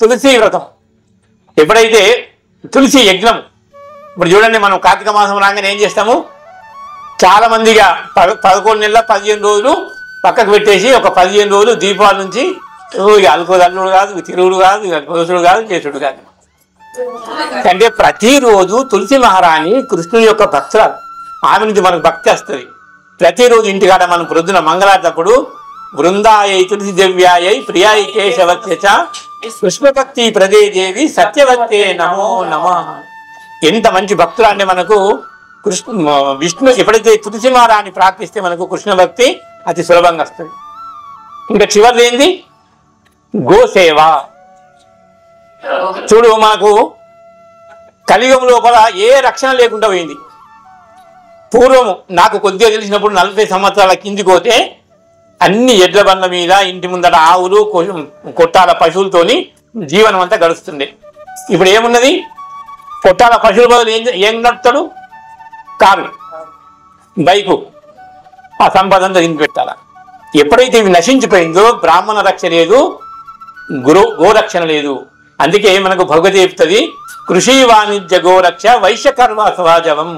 తులసి వ్రతం, ఎప్పుడైతే తులసి యజ్ఞం, ఇప్పుడు చూడండి మనం కార్తీక మాసం రాగానే ఏం చేస్తాము, చాలా మందిగా 11 నెలల 15 రోజులు పక్కకు పెట్టేసి ఒక 15 రోజులు దీపాల నుంచి అల్లుడు కాదు, తిరుగుడు కాదు, గోసుడు కాదు, చేసుడు కాదు. అంటే ప్రతిరోజు తులసి మహారాణి కృష్ణుని యొక్క భక్తురాలు, ఆమె నుంచి మనకు భక్తి వస్తుంది. ప్రతిరోజు ఇంటికాడ మనం ప్రొద్దున మంగళార్తప్పుడు బృందాయై తులసి దివ్యాయై ప్రియాయి కేశవత్యచ కృష్ణభక్తి ప్రదే దేవి సత్యవత్తే నమో నమః. ఎంత మంచి భక్తులు అంటే మనకు విష్ణు ఎప్పుడైతే తులసి మహారాణి ప్రార్థిస్తే మనకు కృష్ణ భక్తి అతి సులభంగా వస్తుంది. ఇంకా చివరిది ఏంది, గోసేవ. చూడు మాకు కలియుగం లోపల ఏ రక్షణ లేకుండా పోయింది. పూర్వము నాకు కొద్దిగా తెలిసినప్పుడు 40 సంవత్సరాల కిందికి పోతే అన్ని ఎడ్ల బండ్ల మీద ఇంటి ముందట ఆవులు కొట్టాల పశువులతోని జీవనం అంతా గడుస్తుండే. ఇప్పుడు ఏమున్నది, కొట్టాల పశువుల బదులు ఏం నడుపుతాడు, కారు, బైకు, ఆ సంపద అంతా తిని పెట్టాల. ఎప్పుడైతే ఇవి నశించిపోయిందో బ్రాహ్మణ రక్ష లేదు, గోరక్షణ లేదు. అందుకే మనకు భగవతి చెప్తుంది, కృషి వాణిజ్య గోరక్ష వైశ్యకర్మ సమాజం.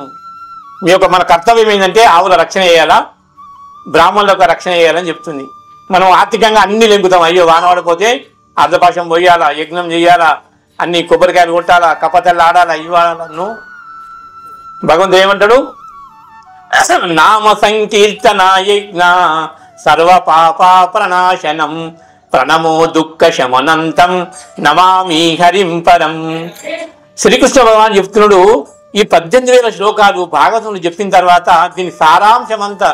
మీ యొక్క మన కర్తవ్యం ఏంటంటే ఆవుల రక్షణ చేయాలా, బ్రాహ్మణుల యొక్క రక్షణ చేయాలని చెప్తుంది. మనం ఆర్థికంగా అన్ని లెంగుతాం, అయ్యో వానవాడిపోతే అర్ధపాశం పోయాలా, యజ్ఞం చేయాలా, అన్ని కొబ్బరికాయలు కొట్టాలా, కపతలు ఆడాలా, ఇవ్వాలను. భగవంతుడు ఏమంటాడు, నామ సంకీర్తన యజ్ఞ సర్వ పాప ప్రణాశనం ప్రణమో దుఃఖ శమనంతం నమామి హరిం పరం. శ్రీకృష్ణ భగవాన్ చెప్తున్నాడు, ఈ 18,000 శ్లోకాలు భాగవతంలో చెప్పిన తర్వాత దీని సారాంశమంతా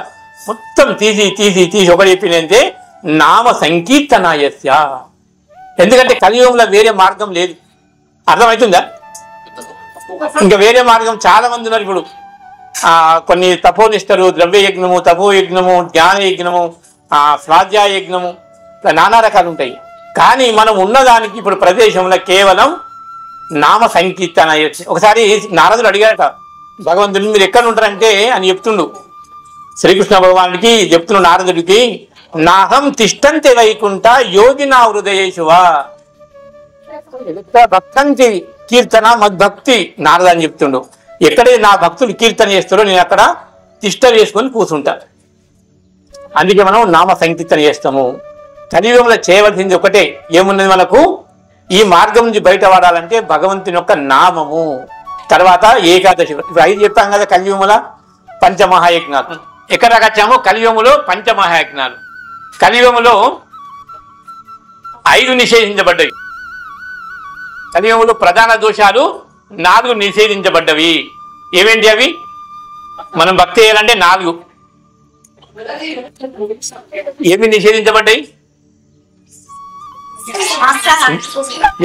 మొత్తం తీసి ఒకటి చెప్పిందంటే నామ సంకీర్తనాయస్య. ఎందుకంటే కలియుగంలో వేరే మార్గం లేదు, అర్థమవుతుందా? ఇంకా వేరే మార్గం చాలా మంది ఉన్నారు. ఇప్పుడు కొన్ని తపోనిష్టరు, ద్రవ్య యజ్ఞము, తపో యజ్ఞము, జ్ఞాన యజ్ఞము, స్వాధ్యాయ యజ్ఞము, నానా రకాలు ఉంటాయి. కానీ మనం ఉన్నదానికి ఇప్పుడు ప్రదేశంలో కేవలం నామ సంకీర్తన. ఒకసారి నారదుడు అడిగాట భగవంతుడిని, మీరు ఎక్కడ ఉంటారంటే అని చెప్తుండు. శ్రీకృష్ణ భగవానుడికి చెప్తున్నాడు నారదుడికి, నాహం తిష్టంతి వైకుంఠ యోగినా హృదయేషువా భక్తంతి కీర్తన మద్భక్తి. నారద అని చెప్తుండు, ఎక్కడైతే నా భక్తులు కీర్తన చేస్తారో నేను అక్కడ తిష్ట వేసుకొని కూర్చుంటాను. అందుకే మనం నామ సంకీర్తన చేస్తాము. కలియుగంలో చేయవలసింది ఒకటే, ఏమున్నది మనకు, ఈ మార్గం నుంచి బయటపడాలంటే భగవంతుని యొక్క నామము, తర్వాత ఏకాదశి. ఇప్పుడు 5 చెప్పాం కదా కలియుగముల పంచమహాయజ్ఞాలు. ఎక్కడ వచ్చాము, కలియుగములో పంచమహాయజ్ఞాలు. కలియుగములో 5 నిషేధించబడ్డవి. కలియుగములో ప్రధాన దోషాలు 4 నిషేధించబడ్డవి. ఏమేంటి అవి? మనం భక్తి చేయాలంటే 4 ఏమి నిషేధించబడ్డాయి?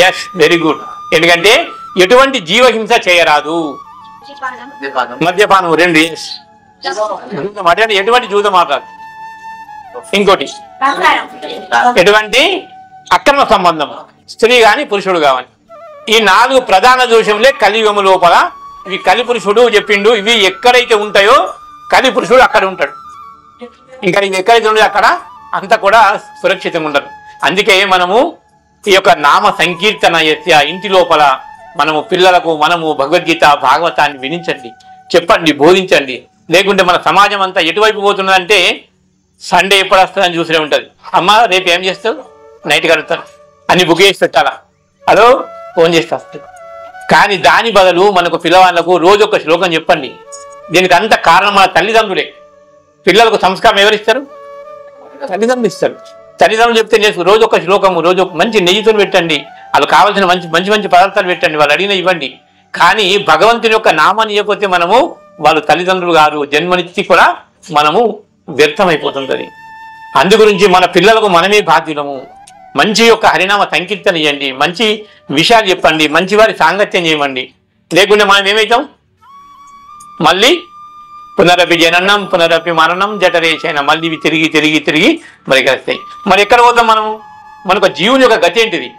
Yes, very good. ఎందుకంటే ఎటువంటి జీవహింస చేయరాదు, మద్యపానం 2, ఎటువంటి జూదం మాట్లాడు, ఇంకోటి ఎటువంటి అక్రమ సంబంధం, స్త్రీ గాని పురుషుడు కావాలి. ఈ 4 ప్రధాన దోషంలే కలియుగము లోపల. ఇవి కలి పురుషుడు చెప్పిండు, ఇవి ఎక్కడైతే ఉంటాయో కలి పురుషుడు అక్కడ ఉంటాడు. ఇంకా ఇవి ఎక్కడైతే ఉండదు అక్కడ అంతా కూడా సురక్షితంగా ఉండరు. అందుకే మనము ఈ యొక్క నామ సంకీర్తన ఇంటి లోపల మనము పిల్లలకు మనము భగవద్గీత భాగవతాన్ని వినించండి, చెప్పండి, బోధించండి. లేకుంటే మన సమాజం అంతా ఎటువైపు పోతున్నదంటే సండే ఎప్పుడు వస్తుందని చూసే ఉంటుంది. అమ్మ రేపు ఏం చేస్తావు, నైట్ కడుగుతారు అని బుక్ చేసి పెట్టాలా, హలో ఫోన్ చేసి వస్తుంది. కానీ దాని బదులు మనకు పిల్లవాళ్ళకు రోజు ఒక శ్లోకం చెప్పండి. దీనికి అంత కారణం మన తల్లిదండ్రులే. పిల్లలకు సంస్కారం ఎవరిస్తారు? తల్లిదండ్రులు ఇస్తారు. తల్లిదండ్రులు చెప్తే చేసుకో, రోజు ఒక శ్లోకము, రోజు మంచి నెయ్యితో పెట్టండి, వాళ్ళు కావాల్సిన మంచి మంచి పదార్థాలు పెట్టండి, వాళ్ళు అడిగిన ఇవ్వండి. కానీ భగవంతుని యొక్క నామాన్ని ఇవ్వకపోతే మనము వాళ్ళు తల్లిదండ్రులు గారు, జన్మనిచ్చి కూడా మనము వ్యర్థమైపోతుంటది. అందు గురించి మన పిల్లలకు మనమే బాధ్యులము. మంచి యొక్క హరినామ సంకీర్తన ఇవ్వండి, మంచి విషయాలు చెప్పండి, మంచి వారి సాంగత్యం చేయమండి. లేకుంటే మనం ఏమవుతాం, మళ్ళీ పునరపి జననం పునరపి మరణం జఠరేశైన, మళ్ళీ ఇవి తిరిగి తిరిగి తిరిగి మరి కలుస్తాయి. మరి ఎక్కడ పోతాం మనము? మనకు జీవుని యొక్క గతి ఏంటిది?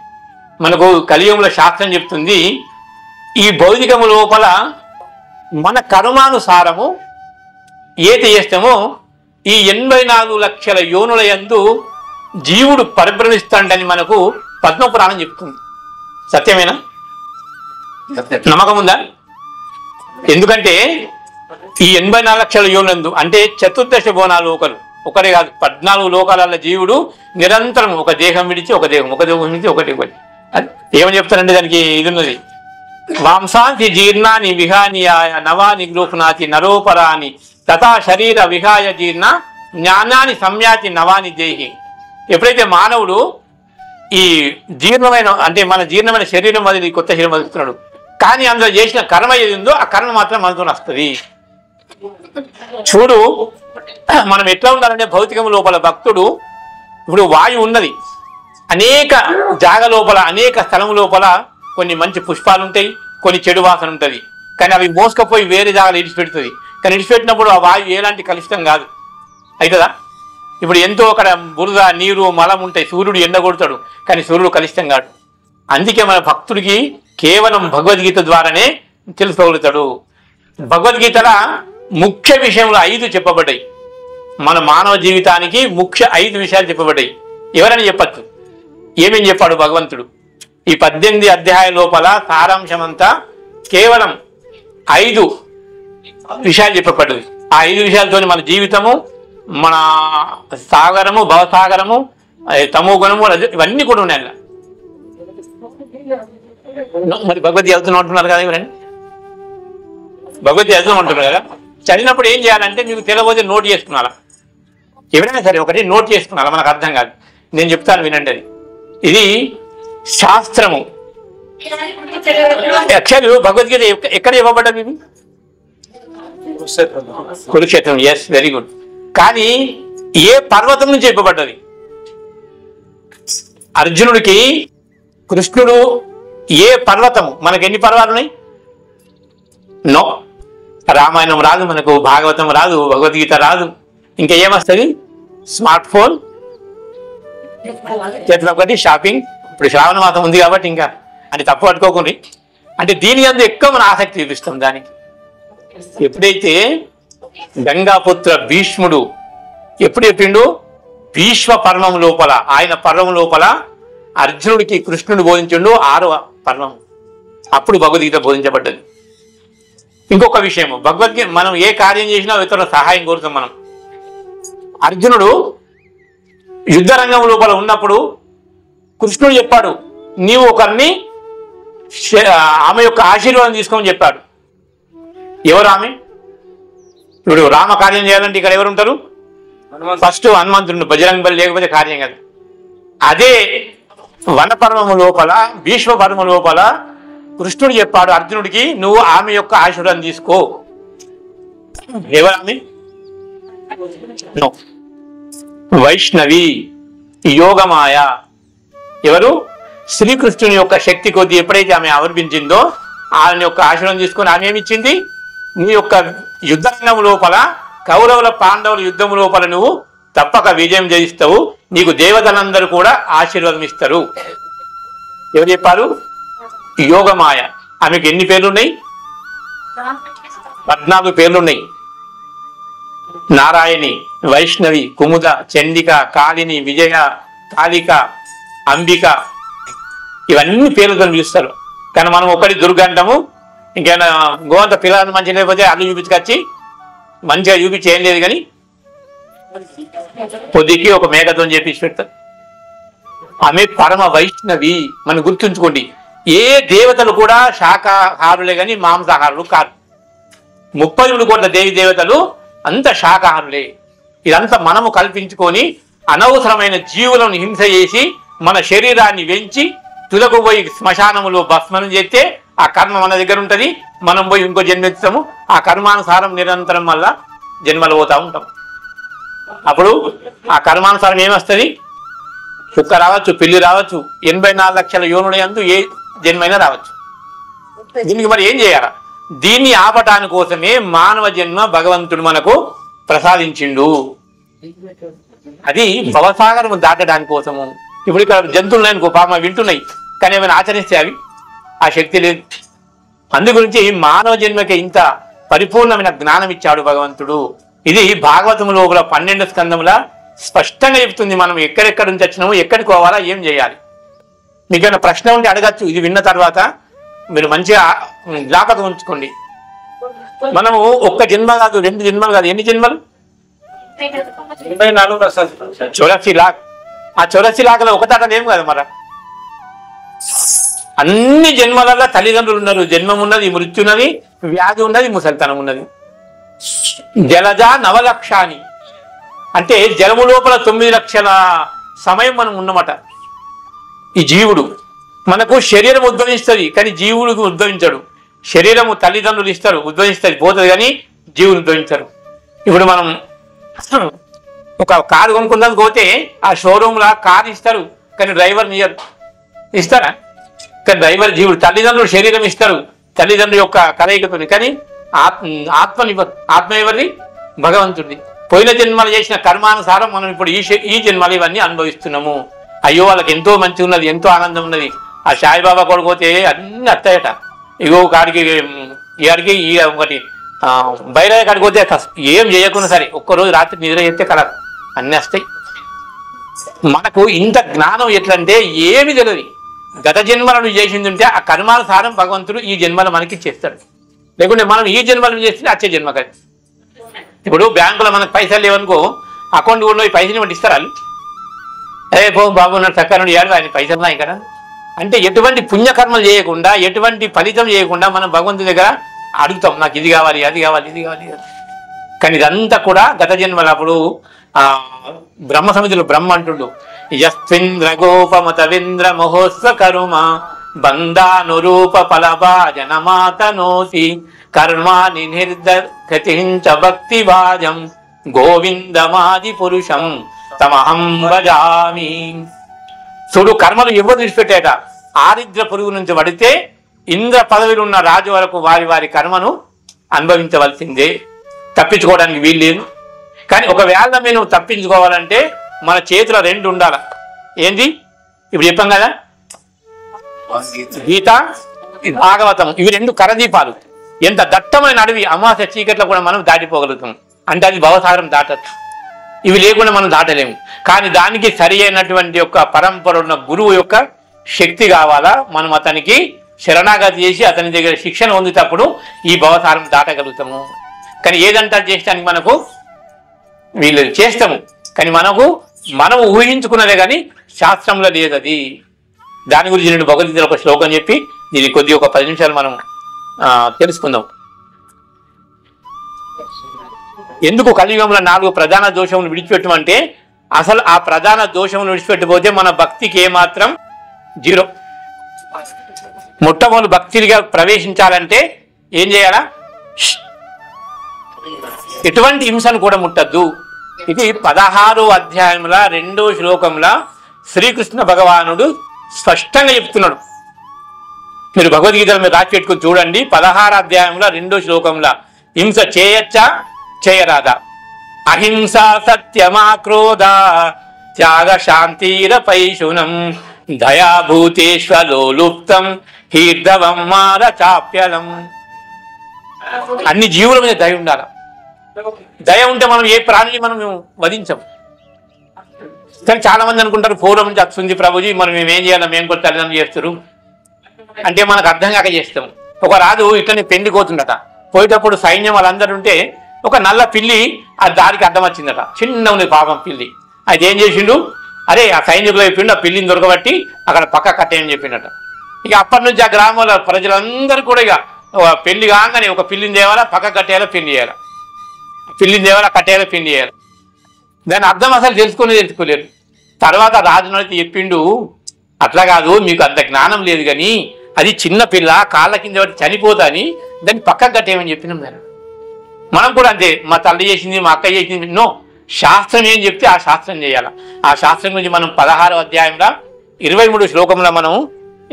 మనకు కలియుగంలో శాస్త్రం చెప్తుంది, ఈ భౌతికము లోపల మన కర్మానుసారము ఏది చేస్తామో ఈ 84 లక్షల యోనుల యందు జీవుడు పరిభ్రమిస్తాడని మనకు పద్మపురాణం చెప్తుంది. సత్యమేనా? నమ్మకం ఉందా? ఎందుకంటే ఈ 84 లక్షల యోనులందు అంటే చతుర్దశ భువనాలు ఒకరు ఒకటే కాదు, 14 లోకాల జీవుడు నిరంతరం ఒక దేహం విడిచి ఒక దేహం విడిచి ఒకటి ఏమని చెప్తారంటే దానికి ఇది ఉన్నది. వాంసాంతి జీర్ణాని విహానియాయ నవాని గృహ్ణాతి నరోపరాని తథా శరీర విహాయ జీర్ణ జ్ఞానాన్ని సంయాతి నవాని దేహి. ఎప్పుడైతే మానవుడు ఈ జీర్ణమైన అంటే మన జీర్ణమైన శరీరం వదిలి కొత్త శరీరం వదులుతున్నాడు, కానీ అందులో చేసిన కర్మ ఏది ఉందో ఆ కర్మ మాత్రం మనతో వస్తుంది. చూడు, మనం ఎట్లా ఉండాలంటే భౌతికం లోపల భక్తుడు ఇప్పుడు వాయువు ఉన్నది, అనేక జాగ లోపల అనేక స్థలం లోపల కొన్ని మంచి పుష్పాలు ఉంటాయి, కొన్ని చెడు వాసన ఉంటుంది, కానీ అవి మోసుకపోయి వేరే జాగాలు ఇడిచిపెడుతుంది. కానీ ఇడిచిపెట్టినప్పుడు ఆ వాయువు ఎలాంటి కలుషితం కాదు, అవుతుందా? ఇప్పుడు ఎంతో అక్కడ బురద నీరు మలం ఉంటాయి, సూర్యుడు ఎండ కొడతాడు కానీ సూర్యుడు కలుషితం కాదు. అందుకే మన భక్తుడికి కేవలం భగవద్గీత ద్వారానే తెలుసుకోగలుగుతాడు. భగవద్గీతల ముఖ్య విషయంలో 5 చెప్పబడ్డాయి. మన మానవ జీవితానికి ముఖ్య 5 విషయాలు చెప్పబడ్డాయి. ఎవరైనా చెప్పచ్చు, ఏమేం చెప్పాడు భగవంతుడు? ఈ 18 అధ్యాయ లోపల సారాంశమంతా కేవలం 5 విషయాలు చెప్పబడ్డది. ఆ 5 విషయాలతో మన జీవితము, మన సాగరము, భవసాగరము, తమో గుణము, ఇవన్నీ కూడా ఉన్నాయి. మరి భగవద్గీత చదువుతూ ఉంటున్నారు కదా ఎవరైనా, భగవద్గీత చదువుతూ ఉంటున్నారు కదా, చదివినప్పుడు ఏం చేయాలంటే మీకు తెలియబోతే నోట్ చేసుకున్నారా, ఎవరైనా సరే ఒకటి నోట్ చేసుకున్నారా, మనకు అర్థం కాదు, నేను చెప్తాను వినండి. అది ఇది శాస్త్రము. యాక్చువల్ భగవద్గీత ఎక్కడ ఇవ్వబడ్డది? ఇది కురుక్షేత్రం. Yes, very good. కానీ ఏ పర్వతం నుంచి ఇవ్వబడ్డది? అర్జునుడికి కృష్ణుడు ఏ పర్వతము? మనకు ఎన్ని పర్వాలు ఉన్నాయి? నో, రామాయణం రాదు మనకు, భాగవతం రాదు, భగవద్గీత రాదు, ఇంకా ఏమొస్తుంది? స్మార్ట్ ఫోన్ చేతిలో ఒకటి, షాపింగ్. ఇప్పుడు శ్రావణ మాసం ఉంది కాబట్టి ఇంకా అని తప్పు పట్టుకోకుండా అంటే దీని అందు ఎక్కువ మన ఆసక్తి చూపిస్తాం దానికి. ఎప్పుడైతే గంగాపుత్ర భీష్ముడు ఎప్పుడు చెప్పిండు? భీష్మ పర్వం లోపల, ఆయన పర్వం లోపల అర్జునుడికి కృష్ణుడు బోధించిండు 6వ పర్వం. అప్పుడు భగవద్గీత బోధించబడ్డది. ఇంకొక విషయం, భగవద్గీత మనం ఏ కార్యం చేసినా ఇతరుల సహాయం కోరుతాం మనం. అర్జునుడు యుద్ధ రంగం లోపల ఉన్నప్పుడు కృష్ణుడు చెప్పాడు, నీవు ఒకరిని ఆమె యొక్క ఆశీర్వాదం తీసుకోమని చెప్పాడు. ఎవరు ఆమె? ఇప్పుడు రామ కార్యం చేయాలంటే ఇక్కడ ఎవరు ఉంటారు? ఫస్ట్ హనుమంతుడు, బజరంగ బలి లేకపోతే కార్యం కాదు. అదే వనపర్వము లోపల, భీష్మ పర్వం లోపల కృష్ణుడు చెప్పాడు అర్జునుడికి, నువ్వు ఆమె యొక్క ఆశీర్వాదం తీసుకో. ఎవరు ఆమె? వైష్ణవి, యోగమాయ. ఎవరు? శ్రీకృష్ణుని యొక్క శక్తి కొద్ది ఎప్పుడైతే ఆమె ఆవిర్భించిందో ఆమె యొక్క ఆశీర్వాదం తీసుకొని ఆమె ఏమిచ్చింది? నీ యొక్క యుద్ధరంగం లోపల కౌరవుల పాండవుల యుద్ధం లోపల నువ్వు తప్పక విజయం జయిస్తావు, నీకు దేవతలందరూ కూడా ఆశీర్వాదం ఇస్తారు. ఎవరు చెప్పారు? యోగమాయ. ఆమెకు ఎన్ని పేర్లు ఉన్నాయి? 14 పేర్లు ఉన్నాయి. నారాయణి, వైష్ణవి, కుముద, చండిక, కాళిని, విజయ, కాళిక, అంబిక, ఇవన్నీ పేర్లతో పిలుస్తారు. కానీ మనం ఒకటి దుర్గంధము, ఇంకేమైనా గోవంత పిల్లలు మంచిగా లేకపోతే అల్లు చూపించుకొచ్చి మంచిగా చూపించి ఏం లేదు, కానీ పొద్దుకి ఒక మేఘతో చేపించి పెడతారు. ఆమె పరమ వైష్ణవి. మనం గుర్తుంచుకోండి, ఏ దేవతలు కూడా శాకాహారులే కానీ మాంసాహారులు కాదు. 33 కోట్ల దేవి దేవతలు అంత శాకాహారులే. ఇదంతా మనము కల్పించుకొని అనవసరమైన జీవులను హింస చేసి మన శరీరాన్ని వెంచి తులకు పోయి శ్మశానములో భస్మనం చేస్తే ఆ కర్మ మన దగ్గర ఉంటుంది. మనం పోయి ఇంకో జన్మెత్తాము, ఆ కర్మానుసారం నిరంతరం వల్ల జన్మలు పోతా ఉంటాం. అప్పుడు ఆ కర్మానుసారం ఏమొస్తుంది? కుక్క రావచ్చు, పిల్లి రావచ్చు, 84 లక్షల యోనుడి అందు ఏ జన్మైనా రావచ్చు. దీనికి మరి ఏం చేయాలి? దీన్ని ఆపటాని కోసమే మానవ జన్మ భగవంతుడు మనకు ప్రసాదించిండు. అది భవసాగరము దాటడానికి కోసము. ఇప్పుడు ఇక్కడ జంతువులు అనుకో, పాప వింటున్నాయి, కానీ ఏమైనా ఆచరిస్తే అవి ఆ శక్తి లేదు. అందు గురించి మానవ జన్మకి ఇంత పరిపూర్ణమైన జ్ఞానం ఇచ్చాడు భగవంతుడు. ఇది భాగవతం లోపల 12 స్కందముల స్పష్టంగా చెప్తుంది. మనం ఎక్కడెక్కడ నుంచి వచ్చినాము, ఎక్కడికి పోవాలా, ఏం చేయాలి. మీకేమైనా ప్రశ్న ఉంటే అడగచ్చు. ఇది విన్న తర్వాత మీరు మంచిగా జ్ఞాపకం ఉంచుకోండి. మనము ఒక్క జన్మ కాదు, 2 జన్మలు కాదు, ఎన్ని జన్మలు? 84 లాక్. ఆ 84 లాక్లో ఒకటాట ఏం కాదు మరి. అన్ని జన్మలలో తల్లిదండ్రులు ఉన్నారు, జన్మం ఉన్నది, మృత్యు ఉన్నది, వ్యాధి ఉన్నది, ముసలితనం ఉన్నది. జలజ నవలక్షాని అంటే జలము లోపల 9 లక్షల సమయం మనం ఉన్నమాట. ఈ జీవుడు మనకు శరీరం ఉద్భవిస్తుంది, కానీ జీవుడికి ఉద్భవించడు. శరీరము తల్లిదండ్రులు ఇస్తారు, ఉద్భవిస్తుంది, పోతుంది, కానీ జీవులు ఉద్భవించరు. ఇప్పుడు మనం ఒక కారు కొనుక్కుందానికి పోతే ఆ షోరూమ్లో కారు ఇస్తారు, కానీ డ్రైవర్ నియర్ ఇస్తారా? కానీ డ్రైవర్ జీవుడు. తల్లిదండ్రులు శరీరం ఇస్తారు, తల్లిదండ్రుల యొక్క కలయికతో, కానీ ఆత్మనివ్వరు. ఆత్మ ఎవరిది? భగవంతుడిది. పోయిన జన్మలు చేసిన కర్మానుసారం మనం ఇప్పుడు ఈ జన్మలు ఇవన్నీ అనుభవిస్తున్నాము. అయ్యో వాళ్ళకి ఎంతో మంచి ఉన్నది, ఎంతో ఆనందం ఉన్నది. ఆ సాయిబాబా కొడుకుపోతే అన్ని అత్తాయట. ఇగో కాడికి ఈడికి ఈ ఒకటి బయట కాడికి పోతే ఏం చేయకుండా సరే ఒక్కరోజు రాత్రి నిద్ర చేస్తే కల అన్నీ వస్తాయి. మనకు ఇంత జ్ఞానం ఎట్లంటే ఏమి తెలియదు. గత జన్మలను చేసింది ఉంటే ఆ కర్మానుసారం భగవంతుడు ఈ జన్మలు మనకి చేస్తాడు. లేకుంటే మనం ఈ జన్మలను చేస్తే వచ్చే జన్మ కదా. ఇప్పుడు బ్యాంకులో మనకు పైసలు లేవనుకో, అకౌంట్ కూడా పైసలు ఇవ్వండి ఇస్తారు వాళ్ళు. అదే పో బాబు ఉన్నాడు చక్కర ఏడు ఆయన పైసలు ఉన్నాయి కదా అంటే ఎటువంటి పుణ్యకర్మలు చేయకుండా, ఎటువంటి ఫలితం చేయకుండా మనం భగవంతుడి దగ్గర అడుగుతాం, నాకు ఇది కావాలి, అది కావాలి, ఇది కావాలి. కానీ ఇదంతా కూడా గత జన్మలు. అప్పుడు బ్రహ్మ సమితిలో బ్రహ్మ అంటుండు, యస్వింద్ర గోపమతవింద్ర మహోత్సవ కరుమ బంధానురూప ఫలభాజనమాతనోసి కర్మాని నిర్దతించ భక్తి భాజం గోవిందమాది పురుషం తమహం భజామి. చూడు, కర్మలు ఎవరు విడిచిపెట్టాట? ఆరిద్ర పురుగు నుంచి పడితే ఇంద్ర పదవిలో ఉన్న రాజు వరకు వారి వారి కర్మను అనుభవించవలసిందే, తప్పించుకోవడానికి వీల్లేదు. కానీ ఒకవేళ మేము తప్పించుకోవాలంటే మన చేతిలో 2 ఉండాలి. ఏంది? ఇప్పుడు చెప్పాం కదా, గీత, భాగవతం, ఇవి 2 కరదీపాలు. ఎంత దట్టమైన అడవి, అమావాస్య చీకట్లో కూడా మనం దాటిపోగలుగుతాం. అంటే అది భవసాగరం దాటచ్చు. ఇవి లేకుండా మనం దాటలేము. కానీ దానికి సరి అయినటువంటి యొక్క పరంపర ఉన్న గురువు యొక్క శక్తి కావాలా. మనం అతనికి శరణాగతి చేసి అతని దగ్గర శిక్షణ పొందేటప్పుడు ఈ భవసారం దాటగలుగుతాము. కానీ ఏదంతా చేసడానికి మనకు వీళ్ళు చేస్తాము, కానీ మనం ఊహించుకున్నదే కానీ శాస్త్రంలో లేదు అది. దాని గురించి నేను భగవద్గీతలో ఒక శ్లోకం చెప్పి దీన్ని కొద్దిగా ఒక 10 నిమిషాలు మనం తెలుసుకుందాం. ఎందుకు కలియుగంలో 4 ప్రధాన దోషములు విడిచిపెట్టమంటే, అసలు ఆ ప్రధాన దోషములు విడిచిపెట్టిపోతే మన భక్తికి ఏమాత్రం 0. మొట్టమొదటి భక్తిగా ప్రవేశించాలంటే ఏం చేయాలా? ఎటువంటి హింసను కూడా ముట్టద్దు. ఇది 16వ అధ్యాయంలో 2వ శ్లోకంలో శ్రీకృష్ణ భగవానుడు స్పష్టంగా చెప్తున్నాడు. మీరు భగవద్గీతలో మీరు రాసి పెట్టుకుని చూడండి. 16వ అధ్యాయంలో 2వ శ్లోకంలో హింస చేయచ్చా, చేయరాదా? అహింస సత్యమాక్రోధ త్యాగ శాంతిరపైశునం దయాభూతేశ్వలోలుప్తం హీర్ధవం మార చాప్యలం. అన్ని జీవుల మీద దయ ఉండాల. దయ ఉంటే మనం ఏ ప్రాణిని మనం వధించం. కానీ చాలా మంది అనుకుంటారు పూర్వం నుంచి వస్తుంది ప్రభుజీ, మనం మేమేం చేయాలి, మేము కూడా తల్లిదండ్రులు చేస్తారు అంటే మనకు అర్థం కాక చేస్తాం. ఒక రాజు ఇట్లనే పెళ్లి పోతుండట. పోయేటప్పుడు సైన్యం వాళ్ళందరూ ఉంటే ఒక నల్ల పిల్లి ఆ దారికి అడ్డం వచ్చిందట. చిన్న ఉంది పాపం పిల్లి. అయితే ఏం చేసిండు, అరే ఆ సైనికులు చెప్పిండు ఆ పిల్లిని దొరకబట్టి అక్కడ పక్క కట్టేయని చెప్పిండట. ఇక అప్పటి నుంచి ఆ గ్రామంలో ప్రజలందరూ కూడా ఇక పెళ్లి కాగానే ఒక పిల్లిని తేవాలా, పక్క కట్టేయాలా, పెళ్లి చేయాలి, పిల్లిని తేవాలా, కట్టేయాలా, పెళ్లి చేయాలి. దాని అర్థం అసలు తెలుసుకోలేరు. తర్వాత రాజునైతే చెప్పిండు, అట్లా కాదు, మీకు అంత జ్ఞానం లేదు, కానీ అది చిన్న పిల్ల కాళ్ళ కింద బట్టి చనిపోతా అని దాన్ని పక్కకు కట్టేయమని చెప్పినాం. దాన్ని మనం కూడా అంతే, మా తల్లి చేసింది, మా అక్క చేసింది, నో, శాస్త్రం ఏం చెప్తే ఆ శాస్త్రం చేయాలి. ఆ శాస్త్రం గురించి మనం 16వ అధ్యాయంలో 23వ శ్లోకంలో మనం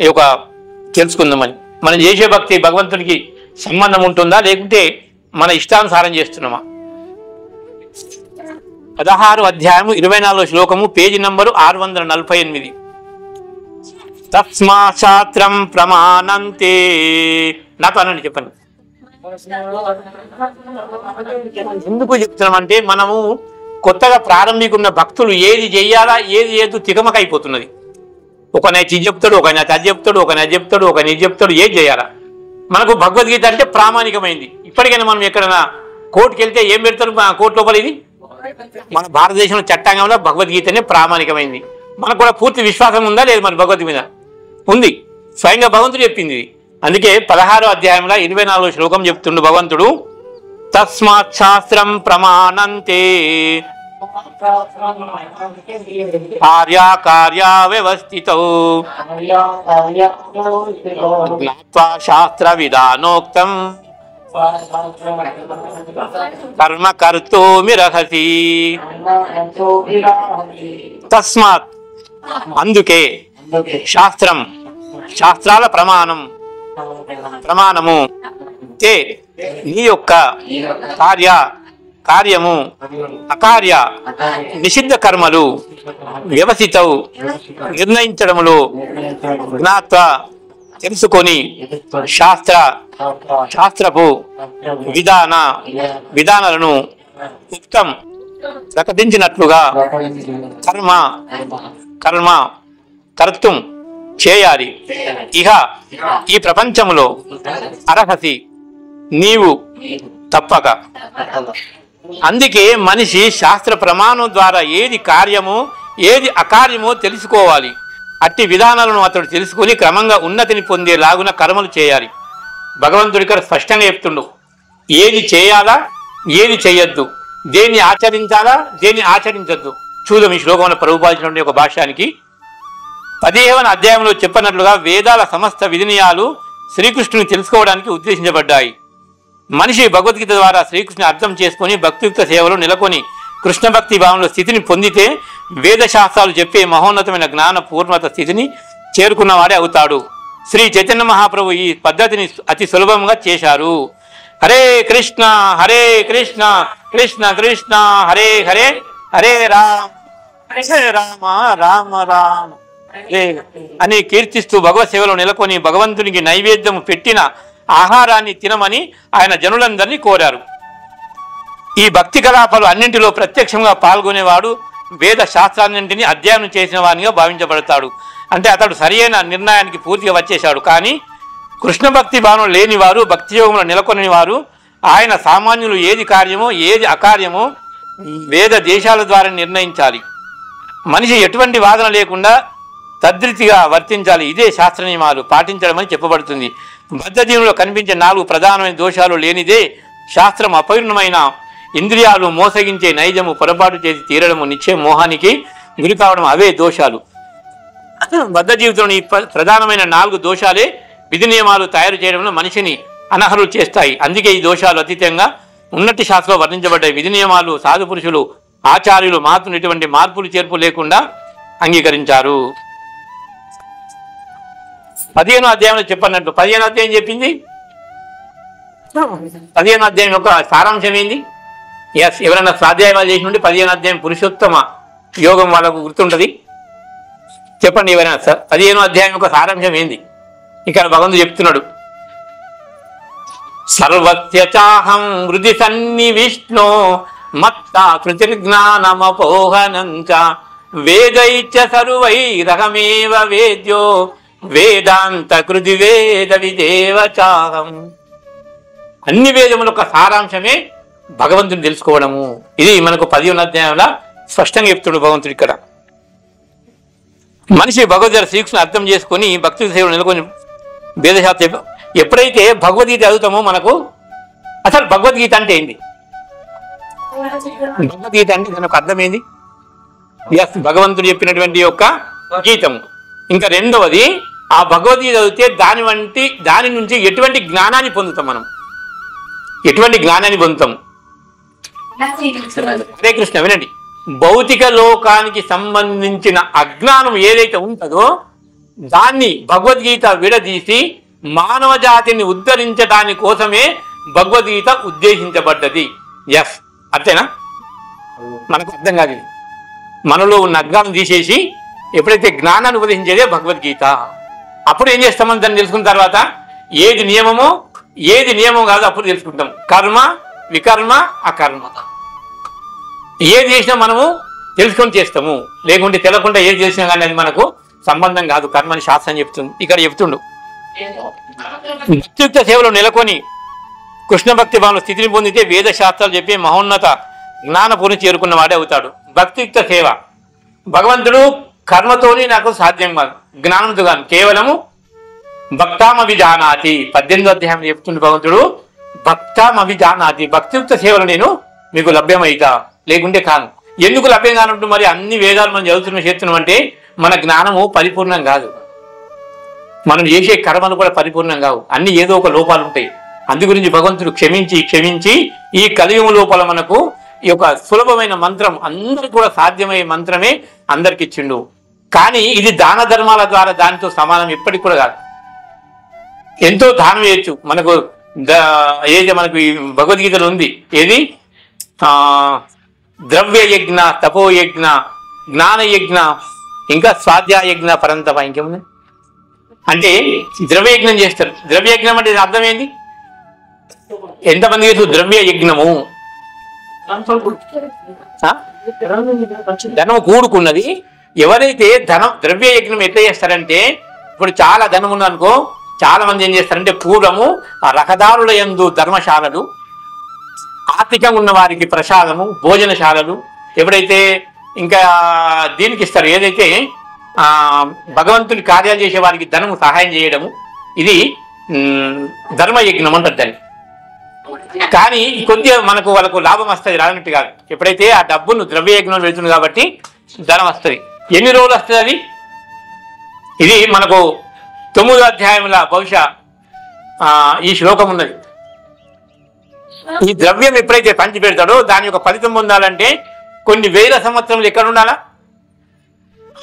ఈ యొక్క తెలుసుకుందామని. మనం చేసే భక్తి భగవంతునికి సంబంధం ఉంటుందా, లేకుంటే మన ఇష్టానుసారం చేస్తున్నామా? 16వ అధ్యాయము 24వ శ్లోకము, పేజీ నంబరు 648. తస్మా శాస్త్రం ప్రమాణంతే. నాతో అనండి, చెప్పండి. ఎందుకు చెప్తున్నామంటే మనము కొత్తగా ప్రారంభికున్న భక్తులు ఏది చెయ్యాలా, ఏది తికమక అయిపోతున్నది. ఒక నచ్చి చెప్తాడు, ఒక నచ్చి అది చెప్తాడు, ఒక నచ్చి చెప్తాడు, ఒక ఇది చెప్తాడు. ఏం చేయాలా? మనకు భగవద్గీత అంటే ప్రామాణికమైంది. ఇప్పటికైనా మనం ఎక్కడైనా కోర్టుకి వెళ్తే ఏం పెడతారు కోర్టు లోపల? ఇది మన భారతదేశంలో చట్టాంగంలో భగవద్గీతనే ప్రామాణికమైంది. మనకు కూడా పూర్తి విశ్వాసం ఉందా లేదు మన భగవద్గీత మీద? ఉంది. స్వయంగా భగవంతుడు చెప్పింది. అందుకే 16వ అధ్యాయంలో 24వ శ్లోకం చెప్తుండు భగవంతుడు, తస్మాత్ శాస్త్రం ప్రమాణంతే కార్యా వ్యవస్థితౌ జ్ఞాత్వా శాస్త్ర విధానోక్తం కర్మ కర్తోమిరహసి. తస్మాత్ అందుకే, శాస్త్రం శాస్త్రాల ప్రమాణము తే నీ యొక్క కార్యము అకార్య నిషిద్ధ కర్మలు వ్యవసితౌ నిర్ణయించడములో జ్ఞాత్వ తెలుసుకొని శాస్త్రపు విధానాలను ఉక్తం ప్రకటించినట్లుగా కర్మ కర్తం చేయాలి. ఇహ ఈ ప్రపంచములో అర్హసి నీవు తప్పక. అందుకే మనిషి శాస్త్ర ప్రమాణం ద్వారా ఏది కార్యమో ఏది అకార్యమో తెలుసుకోవాలి. అట్టి విధానాలను అతడు తెలుసుకుని క్రమంగా ఉన్నతిని పొందేలాగున కర్మలు చేయాలి. భగవంతుడి ఇక్కడ స్పష్టంగా చెప్తుండు, ఏది చేయాలా ఏది చేయొద్దు, దేన్ని ఆచరించాలా దేన్ని ఆచరించద్దు. చూద్దాం ఈ శ్లోకంలో ప్రభుపాదించినటువంటి ఒక భాష్యానికి. 15వ అధ్యాయంలో చెప్పినట్లుగా వేదాల సమస్త విధినియాలు శ్రీకృష్ణుని తెలుసుకోవడానికి ఉద్దేశించబడ్డాయి. మనిషి భగవద్గీత ద్వారా శ్రీకృష్ణుని అర్థం చేసుకుని భక్తియుక్త సేవలో నెలకొని కృష్ణ భక్తి భావంలో స్థితిని పొందితే వేదశాస్త్రాలు చెప్పే మహోన్నతమైన జ్ఞాన పూర్ణత స్థితిని చేరుకున్నవాడే అవుతాడు. శ్రీ చైతన్య మహాప్రభు ఈ పద్ధతిని అతి సులభంగా చేశారు. హరే కృష్ణ కృష్ణ కృష్ణ హరే హరే, హరే రామ రామ రామ అని కీర్తిస్తూ భగవత్ సేవలో నెలకొని భగవంతునికి నైవేద్యం పెట్టిన ఆహారాన్ని తినమని ఆయన జనులందరినీ కోరారు. ఈ భక్తి కలాపాలు అన్నింటిలో ప్రత్యక్షంగా పాల్గొనేవాడు వేద శాస్త్రాన్నింటినీ అధ్యయనం చేసిన వానిగా భావించబడతాడు. అంటే అతడు సరియైన నిర్ణయానికి పూర్తిగా వచ్చేశాడు. కానీ కృష్ణ భక్తి భావన లేని వారు, భక్తి యోగంలో నెలకొని వారు, ఆయన సామాన్యులు ఏది కార్యమో ఏది అకార్యమో వేద దేశాల ద్వారా నిర్ణయించాలి. మనిషి ఎటువంటి వాదన లేకుండా తద్రీతిగా వర్తించాలి. ఇదే శాస్త్ర నియమాలు పాటించడమని చెప్పబడుతుంది. బద్ధజీవులో కనిపించే 4 ప్రధానమైన దోషాలు లేనిదే శాస్త్రం. అపూర్ణమైన ఇంద్రియాలు మోసగించే నైజము, పొరపాటు చేసి తీరడము, నిశ్చయ మోహానికి గురి కావడం, అవే దోషాలు. బద్ధ జీవితంలో ఈ ప్రధానమైన 4 దోషాలే విధి నియమాలు తయారు చేయడంలో మనిషిని అనర్హులు చేస్తాయి. అందుకే ఈ దోషాలు అతీతంగా ఉన్నట్టి శాస్త్రంలో వర్ణించబడ్డాయి. విధి నియమాలు సాధు పురుషులు, ఆచార్యులు, మహాత్ములు ఇటువంటి మార్పులు చేర్పు లేకుండా అంగీకరించారు. 15వ అధ్యాయంలో చెప్పన్నట్టు 15వ అధ్యాయం చెప్పింది. 15వ అధ్యాయం యొక్క సారాంశం ఏంది? ఎవరైనా స్వాధ్యాయాలు చేసి నుండి 15వ అధ్యాయం పురుషోత్తమ యోగం వాళ్ళకు గుర్తుంటుంది. చెప్పండి ఎవరైనా సార్, 15వ అధ్యాయం యొక్క సారాంశం ఏంది? ఇక్కడ భగవంతుడు చెప్తున్నాడు, సర్వస్య చాహం హృది సన్నివిష్ణో మత్తా కృతిర్జ్ఞానమపోహనంచ వేదైచ సర్వైరహమేవ వేద్యో వేదాంత కృతి వేద విదేవ చాహం. అన్ని వేదముల యొక్క సారాంశమే భగవంతుని తెలుసుకోవడము. ఇది మనకు 15వ అధ్యాయంలో స్పష్టంగా చెప్తున్నాడు భగవంతుడు. ఇక్కడ మనిషి భగవద్గీత శ్రీకృష్ణుని అర్థం చేసుకొని భక్తి సేవలు నెలకొని వేదశాస్త్ర ఎప్పుడైతే భగవద్గీత చదువుతామో మనకు అసలు భగవద్గీత అంటే ఏంది, భగవద్గీత అంటే దానికి అర్థం ఏంది? భగవంతుడు చెప్పినటువంటి యొక్క గీతము. ఇంకా రెండవది, ఆ భగవద్గీత చదివితే దాని నుంచి ఎటువంటి జ్ఞానాన్ని పొందుతాం, మనం ఎటువంటి జ్ఞానాన్ని పొందుతాం. హరే కృష్ణ. వినండి, భౌతిక లోకానికి సంబంధించిన అజ్ఞానం ఏదైతే ఉంటుందో దాన్ని భగవద్గీత విడదీసి మానవ జాతిని ఉద్ధరించడానికి కోసమే భగవద్గీత ఉద్దేశించబడ్డది. ఎస్, అంతేనా? మనకు అర్థం కాదు. మనలో ఉన్న అజ్ఞానం తీసేసి ఎప్పుడైతే జ్ఞానాన్ని ఉపదేశించేదే భగవద్గీత. అప్పుడు ఏం చేస్తామని దాన్ని తెలుసుకున్న తర్వాత ఏది నియమమో ఏది నియమం కాదో అప్పుడు తెలుసుకుంటాం. కర్మ, వికర్మ, అకర్మ ఏది చేసినా మనము తెలుసుకొని చేస్తాము. లేకుంటే తెలకుండా ఏది చేసినా కానీ అది మనకు సంబంధం కాదు కర్మని శాస్త్రం చెప్తుంది. ఇక్కడ చెప్తుండు భక్తియుక్త సేవలో నెలకొని కృష్ణ భక్తి భావన స్థితిని పొందితే వేద శాస్త్రాలు చెప్పి మహోన్నత జ్ఞానపూర్ణి చేరుకున్న వాడే అవుతాడు. భక్తియుక్త సేవ భగవంతుడు కర్మతోని నాకు సాధ్యం కాదు, జ్ఞానంతో కాదు, కేవలము భక్తామభిజానాతి 18వ అధ్యాయం చెప్తుండే భగవంతుడు భక్తామభిజానాతి, భక్తియుక్త సేవలు నేను మీకు లభ్యమైతా, లేకుంటే కాను. ఎందుకు లభ్యం కానుంటూ మరి అన్ని వేదాలు మనం చేస్తున్నాం అంటే మన జ్ఞానము పరిపూర్ణం కాదు, మనం చేసే కర్మలు కూడా పరిపూర్ణం కావు, అన్ని ఏదో ఒక లోపాలు ఉంటాయి. అందు గురించి భగవంతుడు క్షమించి ఈ కలియుగ లోపల మనకు ఈ యొక్క సులభమైన మంత్రం అందరికి కూడా సాధ్యమయ్యే మంత్రమే అందరికి ఇచ్చిండు. కానీ ఇది దాన ధర్మాల ద్వారా దానితో సమానం ఎప్పటికి కూడా కాదు. ఎంతో దానం చేయొచ్చు. మనకు ఏది మనకు ఈ భగవద్గీతలో ఉంది, ఏది ద్రవ్యయజ్ఞ, తపోయజ్ఞ, జ్ఞానయజ్ఞ, ఇంకా స్వాధ్యాయజ్ఞ పరంతప, ఇంకేముంది అంటే ద్రవ్యయజ్ఞం చేస్తారు. ద్రవ్యయజ్ఞం అంటే అర్థం ఏంది? ఎంతమంది చేస్తారు ద్రవ్య యజ్ఞము? ధనం కూడుకున్నది. ఎవరైతే ద్రవ్య యజ్ఞం ఎట్లా చేస్తారంటే, ఇప్పుడు చాలా ధనం ఉందనుకో, చాలా మంది ఏం చేస్తారంటే పూర్వము ఆ రహదారుల యందు ధర్మశాలలు, ఆర్థికంగా ఉన్న వారికి ప్రసాదము, భోజనశాలలు, ఎప్పుడైతే ఇంకా దీనికి ఇస్తారు, ఏదైతే భగవంతుని కార్యాలు చేసే వారికి ధనము సహాయం చేయడము, ఇది ధర్మయజ్ఞం అంటారు దాన్ని. కానీ కొద్దిగా వాళ్ళకు లాభం వస్తుంది, రానట్టు కాదు. ఎప్పుడైతే ఆ డబ్బును ద్రవ్యయజ్ఞం వెళ్తుంది కాబట్టి ధనం వస్తుంది. ఎన్ని రోజులు వస్తుంది అది? ఇది మనకు 9వ అధ్యాయంలో బహుశా ఈ శ్లోకం ఉన్నది. ఈ ద్రవ్యం ఎప్పుడైతే పంచి పెడతాడో దాని యొక్క ఫలితం పొందాలంటే కొన్ని వేల సంవత్సరాలు ఎక్కడ ఉండాలా?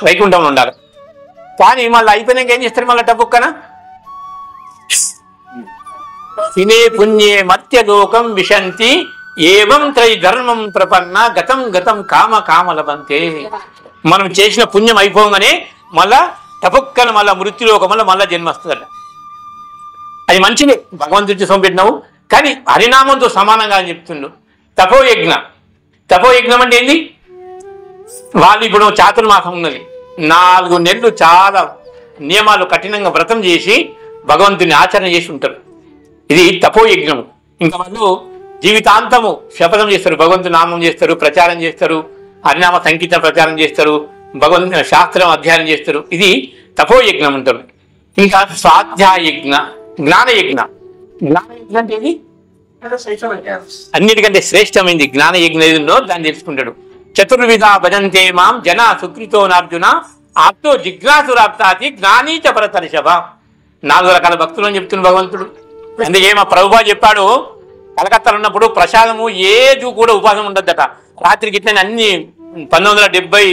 వైకుంఠంలో ఉండాలి. కానీ మళ్ళీ అయిపోయినాక ఏం చేస్తారు? మళ్ళీ డబ్బుక్కన వినే పుణ్యే మత్యలోకం విశంతి ఏవం త్రై ధర్మం ప్రపన్న గతం గతం కామ కామలబంతే. మనం చేసిన పుణ్యం అయిపోగానే మళ్ళా తపక్కన మళ్ళా మృత్యులోకం వల్ల మళ్ళా జన్మ వస్తుందట. అది మంచిదే, భగవంతుడి సోంపెట్టినావు, కానీ హరినామంతో సమానంగా అని చెప్తుండు. తపోయజ్ఞం అంటే ఏంది? వాళ్ళు ఇప్పుడు చాతుర్మాసం ఉన్నది, 4 నెలలు చాలా నియమాలు కఠినంగా వ్రతం చేసి భగవంతుని ఆచరణ చేసి ఉంటారు. ఇది తపోయజ్ఞము. ఇంకా వాళ్ళు జీవితాంతము శపథం చేస్తారు, భగవంతుని నామం చేస్తారు, ప్రచారం చేస్తారు, హరినామ సంకీర్తన ప్రచారం చేస్తారు, భగవంతుని శాస్త్రం అధ్యయనం చేస్తారు. ఇది తపోయజ్ఞం అంటారు. ఇంకా స్వాధ్యాయజ్ఞ, జ్ఞానయజ్ఞ. జ్ఞానయజ్ఞ అంటే ఏది? అన్నిటికంటే శ్రేష్టమైంది జ్ఞానయజ్ఞ ఏదో దాన్ని తెలుసుకుంటాడు. చతుర్విధ భజంతే మాం జన సుకృతో నార్జున ఆప్తో జిజ్ఞాసురాప్తాతి జ్ఞానీచ పరతర్షభ. 4 రకాల భక్తులు అని చెప్తున్న భగవంతుడు. అందుకే మా ప్రభువా చెప్పాడు, కలకత్తాలో ఉన్నప్పుడు ప్రసాదము ఏది కూడా ఉపాసం ఉండద్దట. రాత్రికి ఇట్లా అన్ని 1970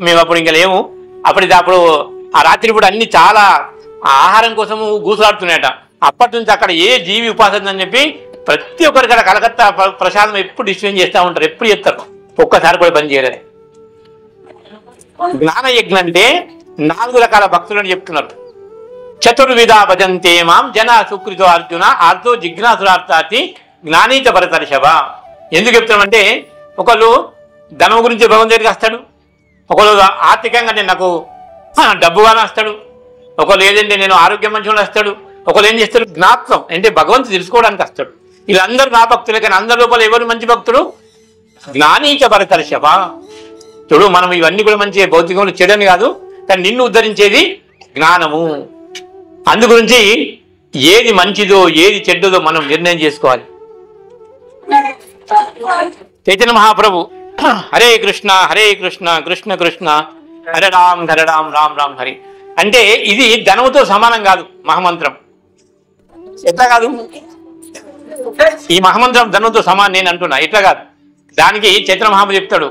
మేము అప్పుడు ఇంకా లేము, అప్పుడు ఆ రాత్రి పూట అన్ని చాలా ఆహారం కోసము గూసులాడుతున్నాయట. అప్పటి నుంచి అక్కడ ఏ జీవి ఉపాసన అని చెప్పి ప్రతి ఒక్కరికి అక్కడ కలకత్తా ప్రసాదం ఎప్పుడు డిస్ట్రిబ్యూట్ చేస్తూ ఉంటారు, ఎప్పుడు చెప్తారు, ఒక్కసారి కూడా బంద్ చేయలేదు. జ్ఞానయజ్ఞం అంటే 4 రకాల భక్తులని చెప్తున్నారు. చతుర్విధ భజంతే మాం జన సుకృతో అర్జున ఆర్తో జిజ్ఞాసురార్థాతి జ్ఞానీచ భరతర్షభ. ఎందుకు చెప్తున్నామంటే, ఒకళ్ళు ధనం గురించి భగవంతుడికి వస్తాడు, ఒకళ్ళు ఆర్థికంగా నేను నాకు డబ్బుగానే వస్తాడు, ఒకళ్ళు ఏదంటే నేను ఆరోగ్యం మంచిగా వస్తాడు, ఒకళ్ళు ఏం చేస్తారు జ్ఞాపకం అంటే భగవంతుడు తెలుసుకోవడానికి వస్తాడు. వీళ్ళందరూ నా భక్తులే, కానీ అందరి లోపల ఎవరు మంచి భక్తుడు? జ్ఞానీచ భరతర్షభ. చూడు, మనం ఇవన్నీ కూడా మంచి భౌతికంలో చెడని కాదు, కానీ నిన్ను ఉద్ధరించేది జ్ఞానము. అందు గురించి ఏది మంచిదో ఏది చెడ్డదో మనం నిర్ణయం చేసుకోవాలి. చైతన్య మహాప్రభు హరే కృష్ణ కృష్ణ కృష్ణ హరే రామ్ రామ్ రామ్ హరి అంటే ఇది ధనముతో సమానం కాదు. మహామంత్రం ఎట్లా కాదు? ఈ మహామంత్రం ధనంతో సమానం నేను అంటున్నా, ఎట్లా కాదు. దానికి చైతన్య మహాప్రభు చెప్తాడు,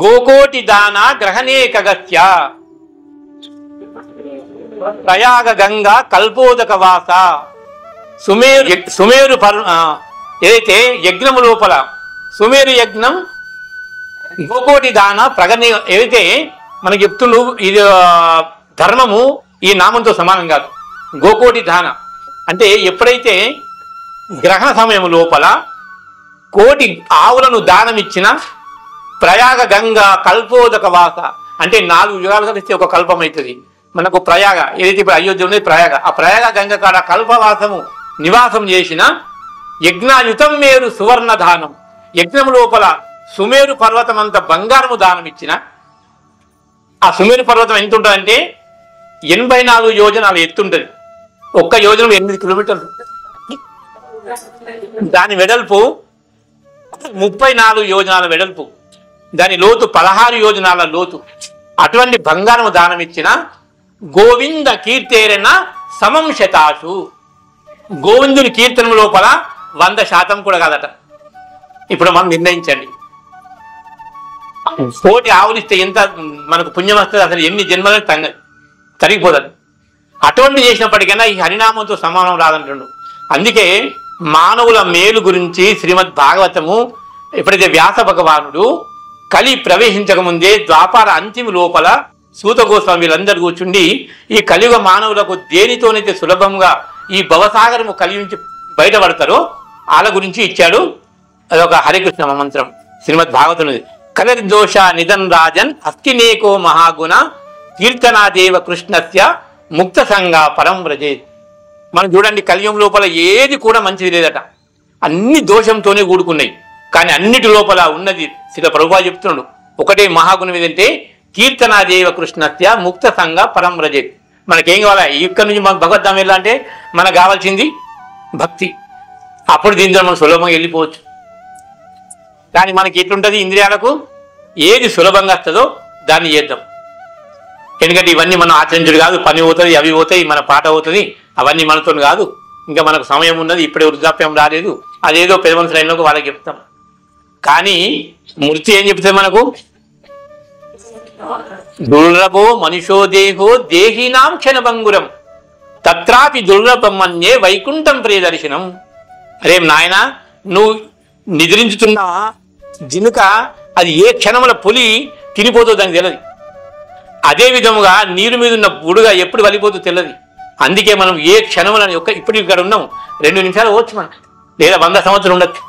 గోకోటి దాన గ్రహణేక గత్య ప్రయాగ గంగా కల్పోదక వాస సుమేరు ఏదైతే యజ్ఞము లోపల సుమేరు యజ్ఞం గోకోటి దాన ప్రగణి ఏదైతే మనకి చెప్తుండు, ఇది ధర్మము ఈ నామంతో సమానం కాదు. గోకోటి దాన అంటే ఎప్పుడైతే గ్రహణ సమయం లోపల 1,000 ఆవులను దానం ఇచ్చిన ప్రయాగ గంగా కల్పోదక వాస అంటే 4 యుగాలు కలిస్తే ఒక కల్పం అవుతుంది. మనకు ప్రయాగ ఏదైతే ఇప్పుడు అయోధ్య ఉన్నది ప్రయాగ, ఆ ప్రయాగ గంగ కాడ కల్పవాసము నివాసం చేసిన యజ్ఞాయుతం మేరు సువర్ణ దానం, యజ్ఞం లోపల సుమేరు పర్వతం అంత బంగారము దానం ఇచ్చిన. ఆ సుమేరు పర్వతం ఎంత ఉంటుందంటే 84 యోజనాలు ఎత్తుంటది. ఒక్క యోజనం 8 కిలోమీటర్లు. దాని వెడల్పు 34 యోజనాల వెడల్పు, దాని లోతు 16 యోజనాల లోతు. అటువంటి బంగారము దానం ఇచ్చిన గోవింద కీర్తేరన సమం శతాసు. గోవిందుని కీర్తనం లోపల 100% కూడా కాదట. ఇప్పుడు మనం నిర్ణయించండి, కోటి ఆవులిస్తే ఎంత మనకు పుణ్యం వస్తుంది? అసలు ఎన్ని జన్మలకు తరిగిపోతుంది. అటువంటి చేసినప్పటికైనా ఈ హరినామంతో సమానం రాదంటుండు. అందుకే మానవుల మేలు గురించి శ్రీమద్ భాగవతము ఎప్పుడైతే వ్యాస భగవానుడు కలి ప్రవేశించక ముందే ద్వాపార అంతిమ లోపల సూత గోస్వామి వీళ్ళందరూ కూర్చుండి ఈ కలియుగ మానవులకు దేనితోనైతే సులభంగా ఈ భవసాగరము కలిగించి బయటపడతారో వాళ్ళ గురించి ఇచ్చాడు. అదొక హరికృష్ణ మంత్రం శ్రీమద్ భాగవతునిది. కలరి దోష నిధన్ రాజన్ అస్థినేకో మహాగుణ కీర్తనాదేవ కృష్ణస్య ముక్త సంగా పరం వ్రజేత్. మనం చూడండి, కలియుగం లోపల ఏది కూడా మంచిది లేదట, అన్ని దోషంతోనే కూడుకున్నాయి. కానీ అన్నిటి లోపల ఉన్నది శిల ప్రభువా చెప్తున్నాడు, ఒకటే మహాగుణం ఏదంటే కీర్తనాదేవ కృష్ణస్య ముక్త సంగ పరం వ్రజేత్. మనకేం కావాలా? ఇక్కడ నుంచి మనకు భగవద్ధాం వెళ్ళాలంటే మనకు కావాల్సింది భక్తి. అప్పుడు దీంట్లో మనం సులభంగా వెళ్ళిపోవచ్చు. కానీ మనకి ఎట్లుంటుంది? ఇంద్రియాలకు ఏది సులభంగా వస్తుందో దాన్ని చేద్దాం. ఎందుకంటే ఇవన్నీ మనం ఆచరించడు కాదు, పని పోతుంది, అవి పోతాయి, మన పాట పోతుంది, అవన్నీ మనతో కాదు. ఇంకా మనకు సమయం ఉన్నది, ఇప్పుడే వృద్ధాప్యం రాలేదు, అదేదో పెద్ద మనుషులు అయినా వాళ్ళకి చెప్తాం. కానీ మృతి ఏం చెప్తుంది మనకు? దుర్లభో మనుషో దేహో దేహినాం క్షణభంగురం తత్రాపి దుర్లభం మన్యే వైకుంఠం ప్రియదర్శనం. అరే నాయన, నువ్వు నిద్రించుతున్న జినుక అది ఏ క్షణముల పులి తినిపోతుందో దానికి తెలియదు. అదే విధముగా నీరు మీద ఉన్న బుడుగా ఎప్పుడు వలిపోతూ తెలియదు. అందుకే మనం ఏ క్షణముల ఇప్పుడు ఇక్కడ ఉన్నాం, 2 నిమిషాలు పోవచ్చు మనం, లేదా 100 సంవత్సరం ఉండొచ్చు,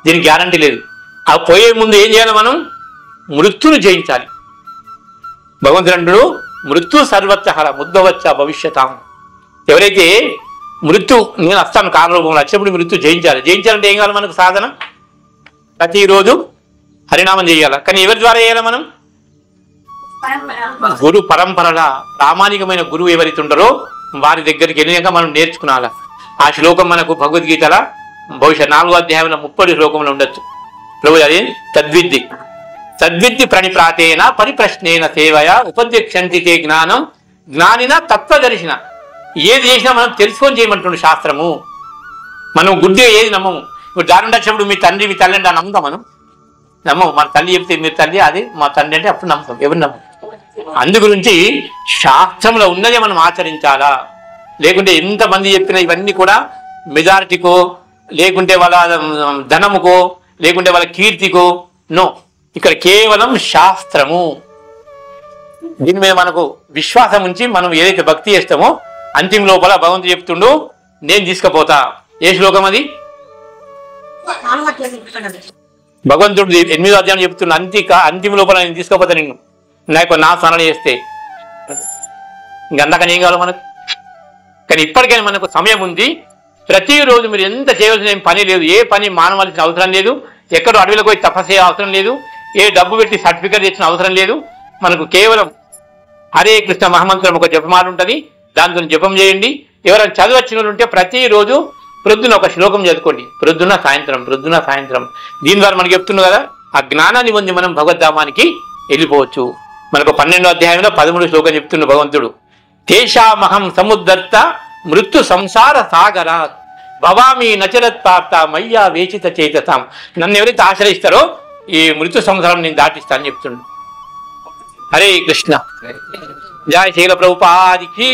దీనికి గ్యారంటీ లేదు. ఆ పోయే ముందు ఏం చేయాలి? మనం మృత్యును జయించాలి. భగవంతుడు అంటుడు, మృత్యు సర్వత్ర ముద్దవచ్చ భవిష్యతాం. ఎవరైతే మృత్యు, నేను వస్తాను కాలరూపంలో వచ్చినప్పుడు మృత్యు జయించాలి. జయించాలంటే ఏం కావాలి మనకు? సాధన. ప్రతిరోజు హరినామం చేయాలి. కానీ ఎవరి ద్వారా చేయాలి? మనం గురు పరంపరగా ప్రామాణికమైన గురువు ఎవరైతే ఉంటారో వారి దగ్గరికి వెళ్ళాక మనం నేర్చుకున్నాల. ఆ శ్లోకం మనకు భగవద్గీతల బహుశా 4వ అధ్యాయంలో 30 శ్లోకంలో ఉండొచ్చు. ప్రభు అది తద్విద్ది తద్విద్ది ప్రణిప్రాతేన పరిప్రశ్నేన సేవయ ఉపధ్యక్షంతి తే జ్ఞానం జ్ఞానిన తత్వదర్శిన. ఏది చేసినా మనం తెలుసుకొని చేయమంటుండే శాస్త్రము. మనం గుడ్డిగా ఏది నమ్మము. ఇప్పుడు దారుణ వచ్చినప్పుడు మీ తండ్రి మీ తల్లి అంటే నమ్ముతాం, మనం నమ్మము. మన తల్లి చెప్తే మీరు తల్లి, అది మా తండ్రి అంటే అప్పుడు నమ్ముతాం, ఎవరు నమ్మం. అందు గురించి శాస్త్రంలో ఉన్నదే మనం ఆచరించాలా. లేకుంటే ఎంతమంది చెప్పిన ఇవన్నీ కూడా మెజారిటీకో, లేకుంటే వాళ్ళ ధనముకో, లేకుంటే వాళ్ళ కీర్తికో, నో. ఇక్కడ కేవలం శాస్త్రము. దీని మీద మనకు విశ్వాసం ఉంచి మనం ఏదైతే భక్తి చేస్తామో అంతిమ లోపల భగవంతుడు చెప్తుండు, నేను తీసుకుపోతా. ఏ శ్లోకం అది? భగవంతుడు 8వ అధ్యాయం చెప్తున్నా, అంతిమ లోపల నేను తీసుకుపోతా నిన్ను, నాకు నా స్మరణ చేస్తే. ఇంకంతకని ఏం కావాలి మనకు? కానీ ఇప్పటికైనా మనకు సమయం ఉంది. ప్రతిరోజు మీరు ఎంత చేయవలసిన ఏం పని లేదు, ఏ పని మానవలసిన అవసరం లేదు, ఎక్కడో అడవిలోకి పోయి తపస్సు అవసరం లేదు, ఏ డబ్బు పెట్టి సర్టిఫికేట్ తెచ్చిన అవసరం లేదు. మనకు కేవలం హరే కృష్ణ మహామంత్రం ఒక జపమాల ఉంటుంది, దాంతో జపం చేయండి. ఎవరైనా చదువు వాళ్ళు ఉంటే ప్రతిరోజు ప్రొద్దున ఒక శ్లోకం చదువుకోండి, ప్రొద్దున సాయంత్రం. దీని ద్వారా మనకు చెప్తున్నాం కదా, ఆ జ్ఞానాన్ని పొంది మనం భగవద్ధామానికి వెళ్ళిపోవచ్చు. మనకు 12వ అధ్యాయంలో 13 శ్లోకం చెప్తున్న భగవంతుడు, తేషామహం సముద్ధర్త మృత్యు సంసార సాగరాత్ భవామి నచరత్పార్త మయ్యా వేచిత చేతతాం. నన్ను ఎవరైతే ఆశ్రయిస్తారో ఈ మృత్యు సంసారం నేను దాటిస్తానని చెప్తుండు. హరే కృష్ణ. జయ శైల ప్రభుపాదికి.